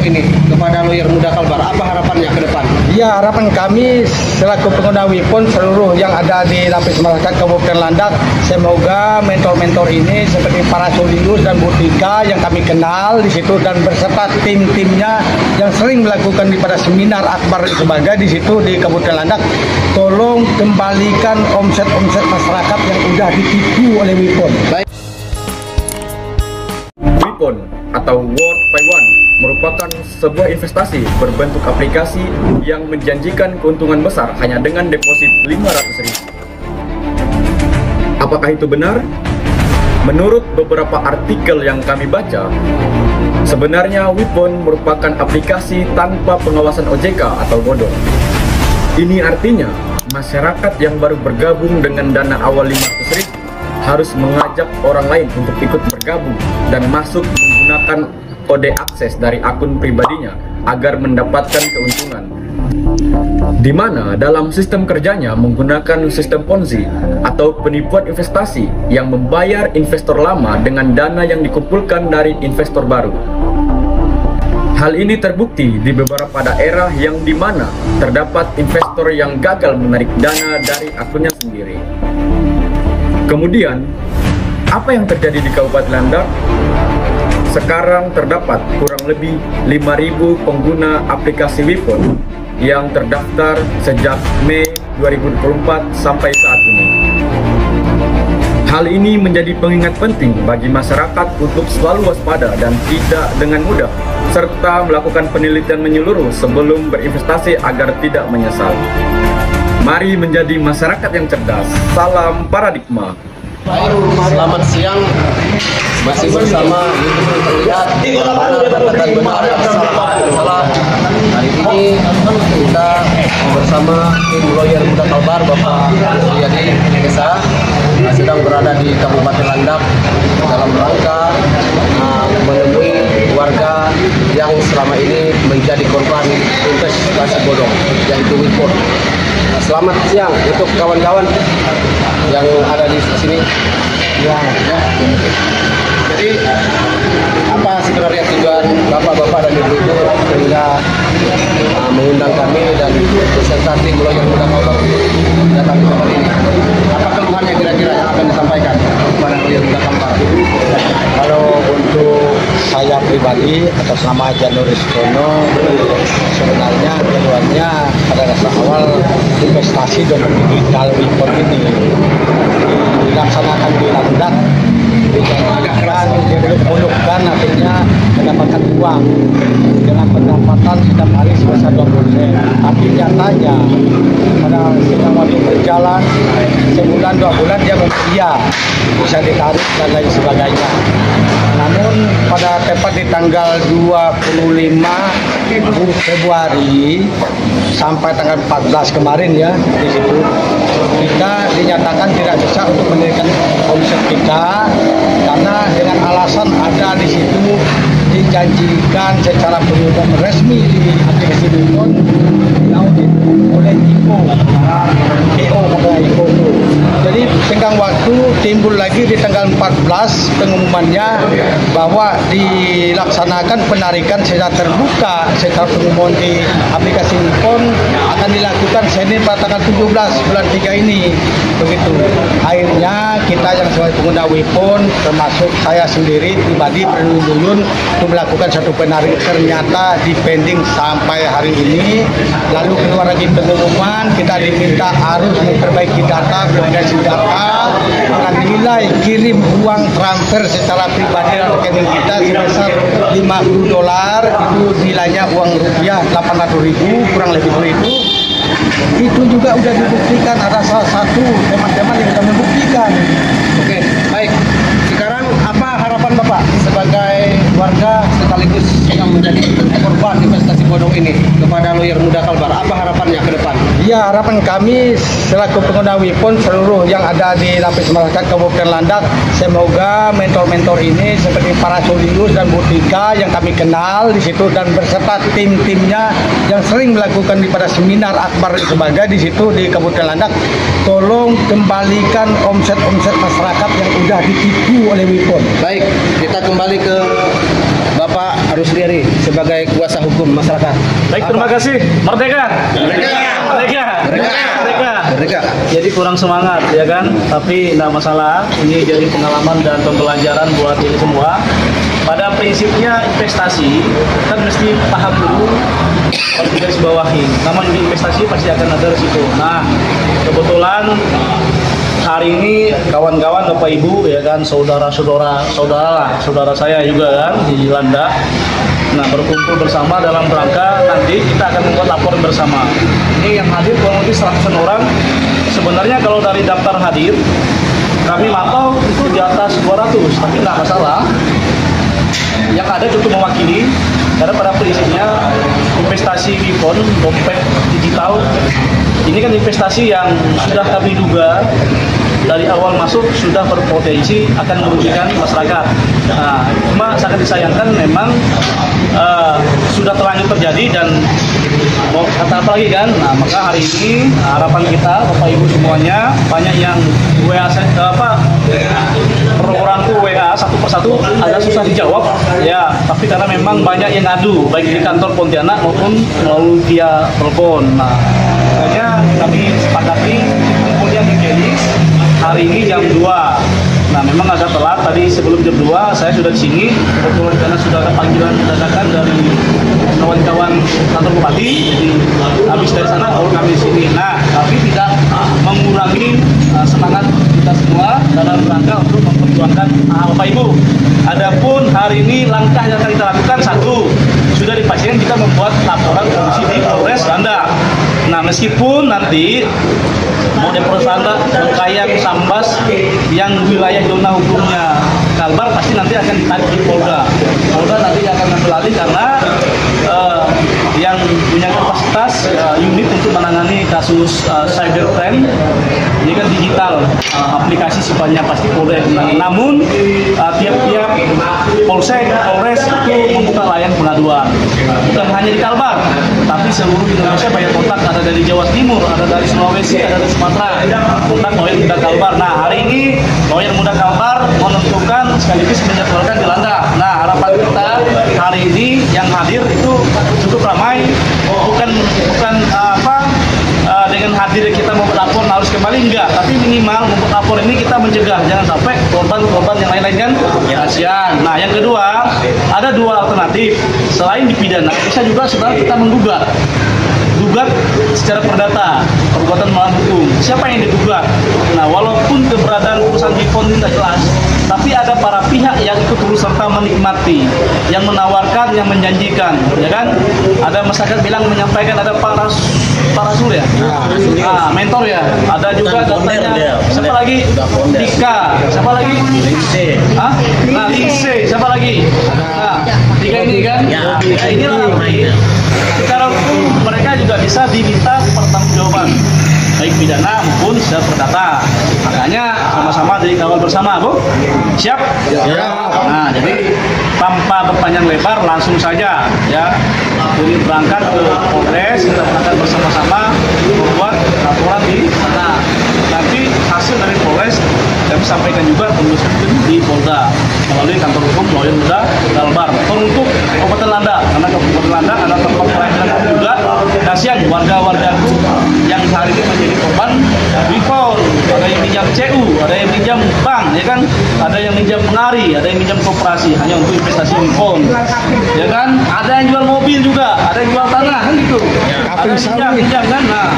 ini kepada lawyer muda Kalbar, apa harapannya ke depan? Ya, harapan kami selaku pengguna Wipon seluruh yang ada di lapis masyarakat Kabupaten Landak, semoga mentor-mentor ini seperti para Solidus dan Butika yang kami kenal di situ dan berserta tim-timnya yang sering melakukan pada seminar akbar sebagai di situ di Kabupaten Landak, tolong kembalikan omset-omset masyarakat yang sudah ditipu oleh Wipon. Wipon atau World by One merupakan sebuah investasi berbentuk aplikasi yang menjanjikan keuntungan besar hanya dengan deposit 500.000. Apakah itu benar? Menurut beberapa artikel yang kami baca, sebenarnya Wipon merupakan aplikasi tanpa pengawasan OJK atau bodong. Ini artinya masyarakat yang baru bergabung dengan dana awal 500.000 harus mengajak orang lain untuk ikut bergabung dan masuk menggunakan kode akses dari akun pribadinya agar mendapatkan keuntungan. Di mana dalam sistem kerjanya menggunakan sistem Ponzi atau penipuan investasi yang membayar investor lama dengan dana yang dikumpulkan dari investor baru. Hal ini terbukti di beberapa daerah yang dimana terdapat investor yang gagal menarik dana dari akunnya sendiri. Kemudian, apa yang terjadi di Kabupaten Landak? Sekarang terdapat kurang lebih 5.000 pengguna aplikasi Wipon yang terdaftar sejak Mei 2024 sampai saat ini. Hal ini menjadi pengingat penting bagi masyarakat untuk selalu waspada dan tidak dengan mudah, serta melakukan penelitian menyeluruh sebelum berinvestasi agar tidak menyesal. Mari menjadi masyarakat yang cerdas. Salam paradigma. Selamat siang, masih bersama YouTube terlihat mana perkataan benar atau salah. Hari ini kita bersama tim lawyer muda Kalbar, Bapak Suryadi Desa, sedang berada di Kabupaten Landak dalam rangka menemui warga yang selama ini menjadi korban investasi bodong, yaitu Wipon. Selamat siang untuk kawan-kawan yang ada di sini. Ya. Jadi apa sebenarnya tujuan bapak-bapak dan ibu-ibu sehingga mengundang kami dan beserta tim lawyer muda Kalbar datang ke tempat ini? Apa keluhannya kira-kira yang akan disampaikan kepada lawyer muda Kalbar? Kalau untuk saya pribadi atas nama Januris Kono, sebenarnya keluarnya pada dasar awal investasi dompet digital Wipon ini dilaksanakan di Landak, dijalankan, dimulukkan, artinya mendapatkan uang dengan pendapatan setiap hari sebesar 20%. Tapi nyatanya pada sidang waktu berjalan sebulan 2 bulan dia iya bisa ditarik dan lain sebagainya. Namun pada tepat di tanggal 25 Februari sampai tanggal 14 kemarin ya, di situ kita dinyatakan tidak bisa untuk mendirikan omset kita karena dengan alasan ada di situ dijanjikan secara pengumuman resmi di aplikasi Wipon diaudit oleh IPO, Jadi tenggang waktu timbul lagi di tanggal 14 pengumumannya bahwa dilaksanakan penarikan secara terbuka secara pengumuman di aplikasi Wipon akan dilakukan Senin pada tanggal 17 bulan 3 ini. Begitu. Akhirnya kita yang sebagai pengguna Wipon termasuk saya sendiri pribadi berduyun untuk melakukan satu penarikan, ternyata dipending sampai hari ini. Lalu keluar lagi pengumuman, kita diminta harus memperbaiki data, verifikasi data dengan nilai kirim uang transfer secara pribadi dan rekening kita sebesar $50, itu nilainya uang rupiah 800.000 kurang lebih itu juga sudah dibuktikan, ada salah satu teman-teman yang sudah membuktikan. Oke, baik. Sekarang apa harapan Bapak sebagai warga sekaligus yang menjadi korban investasi bodong ini kepada lawyer muda Kalbar? Apa harapannya ke depan? Ya, harapan kami selaku pengguna Wipon seluruh yang ada di lapis masyarakat Kabupaten Landak, semoga mentor-mentor ini seperti para Solidus dan Butika yang kami kenal di situ dan berserta tim-timnya yang sering melakukan pada seminar akbar sebagai di situ di Kabupaten Landak, tolong kembalikan omset-omset masyarakat yang sudah ditipu oleh Wipon. Baik, kita kembali ke Bapak Rusliari sebagai kuasa hukum masyarakat. Baik, terima kasih. Merdeka. Merdeka. Jadi kurang semangat ya kan, tapi tidak masalah. Ini jadi pengalaman dan pembelajaran buat ini semua. Pada prinsipnya investasi kan mesti paham dulu, harus garis bawahi. Namun di investasi pasti akan ada risiko. Nah, kebetulan hari ini kawan-kawan Bapak Ibu ya kan, saudara saya juga kan di Landa. Nah, berkumpul bersama dalam rangka nanti kita akan membuat laporan bersama. Ini yang hadir kurang lebih 100 orang. Sebenarnya kalau dari daftar hadir kami mantau itu di atas 200, tapi nggak masalah. Yang ada cukup mewakili, karena pada prinsipnya investasi Wipon, dompet digital, ini kan investasi yang sudah kami duga dari awal masuk sudah berpotensi akan merugikan masyarakat. Nah, cuma sangat disayangkan memang sudah terlanjur terjadi dan mau kata apa lagi kan. Nah, maka hari ini harapan kita Bapak Ibu semuanya, banyak yang WA per orang tuh WA satu persatu agak susah dijawab ya, tapi karena memang banyak yang ngadu baik di kantor Pontianak maupun melalui via telepon. Nah, makanya kami sepakati kemudian di Kelis hari ini jam 2. Nah, memang agak telat tadi, sebelum jam 2 saya sudah di sini kebetulan karena sudah ada panggilan dadakan dari kawan-kawan kantor bupati, jadi habis dari sana baru kami di sini. Nah, tapi tidak mengurangi semangat kita semua dalam rangka untuk memperjuangkan Bapak Ibu. Adapun hari ini langkah yang akan kita lakukan, satu, sudah dipastikan kita membuat laporan polisi di Polres Landa. Nah, meskipun nanti mau di Polres Landa, Bengkayang, Sambas yang wilayah zona hukumnya Kalbar pasti nanti akan ditarik di Polda. Polda nanti akan mengambil alih karena yang punya kapasitas unit untuk menangani kasus cybercrime ini kan digital, aplikasi sifatnya pasti Polda. Namun tiap-tiap Polsek, Polres itu membuka layanan pengaduan, bukan hanya di Kalbar, tapi seluruh Indonesia banyak kontak, ada dari Jawa Timur, ada dari Sulawesi, ada dari Sumatera, kontak Lawyer Muda Kalbar. Nah, hari ini Lawyer Muda Kalbar menentukan sekaligus menjadwalkan di Landa. Nah, harapan kita hari ini yang hadir itu cukup ramai, bukan dengan hadir kita mau lapor harus kembali, enggak, tapi minimal membuat lapor ini kita mencegah jangan sampai korban-korban yang lain-lain kan kasihan. Nah, yang kedua, ada dua alternatif selain dipidana, bisa juga setelah kita menggugat secara perdata, perbuatan melawan hukum. Siapa yang digugat? Nah, walaupun keberadaan perusahaan Wipon tidak jelas, tapi ada para pihak yang ikut turut serta menikmati, yang menawarkan, yang menjanjikan, ya kan? Ada masyarakat bilang menyampaikan ada parasur ya, mentor ya. Ada juga katanya siapa lagi? Dika, siapa lagi? Lise, siapa lagi? Nah, tiga ini kan? Nah, inilah secara hukum mereka juga bisa diminta pertanggungjawaban baik pidana maupun secara perdata. Makanya sama-sama jadi kawal bersama, Bu. Siap? Nah, jadi tanpa berpanjang lebar langsung saja ya. Jadi berangkat ke Polres, kita berangkat bersama-sama membuat laporan di sana. Nanti hasil dari Polres kami sampaikan juga penulis di Polda melalui kantor hukum Lawyer Muda Kalbar. Untuk Kabupaten Landa, karena Kabupaten Landa ada tempat pelayanan juga. Kasihan warga-wargaku yang hari ini menjadi korban Wipon, ada yang minjam CU, ada yang minjam bank, ya kan? Ada yang minjam penari, ada yang minjam koperasi hanya untuk investasi Wipon, ya kan? Ada yang jual mobil juga, ada yang jual tanah kan gitu. Ada yang minjam kan? Nah,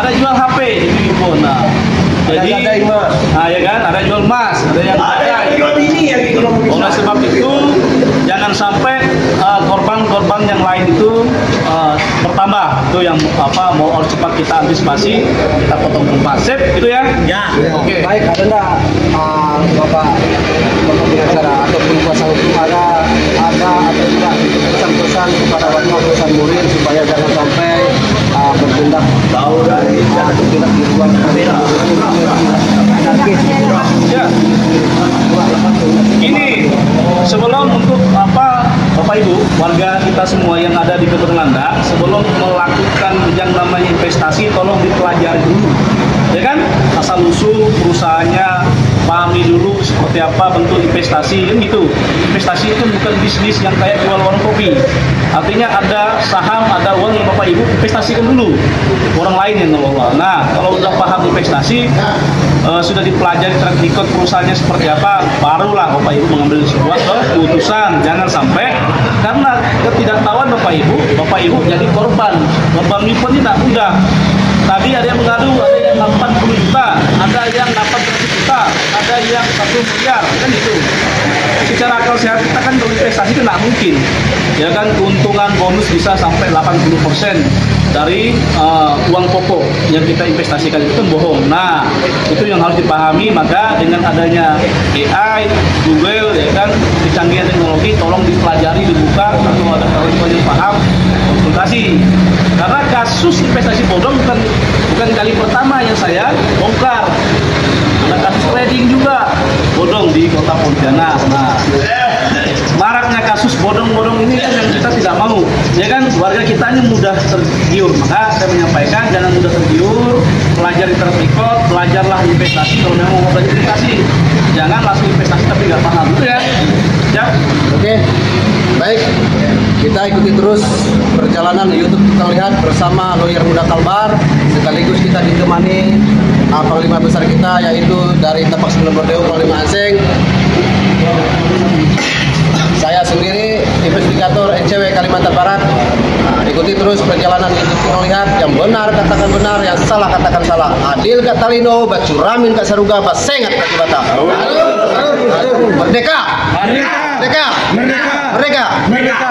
ada jual HP di Wipon. Nah, jadi, ya kan, ada jual emas, ada yang jual ini ya gitu. Oleh sebab itu, jangan sampai korban-korban yang lain itu bertambah. Itu yang mau harus cepat kita antisipasi, kita potong sip, gitu ya? Ya. Oke. Baik, ada enggak Bapak pengacara ataupun kuasa hukum ada atau tidak pesan-pesan kepada perusahaan murid supaya jangan sampai bertindak bertindak di luar ya. Ini sebelum untuk Bapak Ibu, warga kita semua yang ada di Kabupaten Landa, sebelum melakukan yang namanya investasi, tolong dipelajari dulu, ya kan? Asal usul perusahaannya, pahami dulu seperti apa bentuk investasi, kan gitu. Investasi itu bukan bisnis yang kayak jual warung kopi. Artinya ada saham, ada uang yang Bapak Ibu investasikan dulu, orang lain yang ngelola. Nah, kalau udah paham investasi, sudah dipelajari track record perusahaannya seperti apa, barulah Bapak Ibu mengambil sebuah keputusan. Jangan sampai karena ketidaktahuan Bapak Ibu jadi korban. Korban nipu tidak mudah. Tadi ada yang mengadu, ada yang 80 juta, ada yang dapat 100 juta, ada yang 1 miliar, kan itu. Secara akal sehat kita kan berinvestasi itu tidak mungkin. Ya kan, keuntungan bonus bisa sampai 80% dari uang pokok yang kita investasikan itu kan bohong. Nah, itu yang harus dipahami. Maka dengan adanya AI, Google, ya kan, kecanggihan teknologi, tolong dipelajari, dibuka, atau ada kawan-kawan yang paham, konsultasi. Karena kasus investasi bodong bukan kali pertama yang saya bongkar. Ada kasus trading juga bodong di Kota Pontianak. Nah, maraknya kasus bodong-bodong ini kan yang kita tidak mau. Ya kan, warga kita ini mudah tergiur. Maka saya menyampaikan jangan mudah tergiur, pelajari track record, belajarlah investasi kalau memang mau belajar investasi. Jangan langsung investasi tapi nggak paham, gitu ya. Ya. Oke, baik. Kita ikuti terus perjalanan YouTube kita lihat bersama Lawyer Muda Kalbar. Sekaligus kita ditemani panglima besar kita, yaitu dari Tapak 9 Borneo, Panglima Anseng. Saya sendiri investigator NCW Kalimantan Barat. Nah, ikuti terus perjalanan YouTube kita lihat. Yang benar katakan benar, yang salah katakan salah. Adil kata Talino, bacuramin kata Saruga, basengat kata Bata. Merdeka! Merdeka! Merdeka! Merdeka! Merdeka!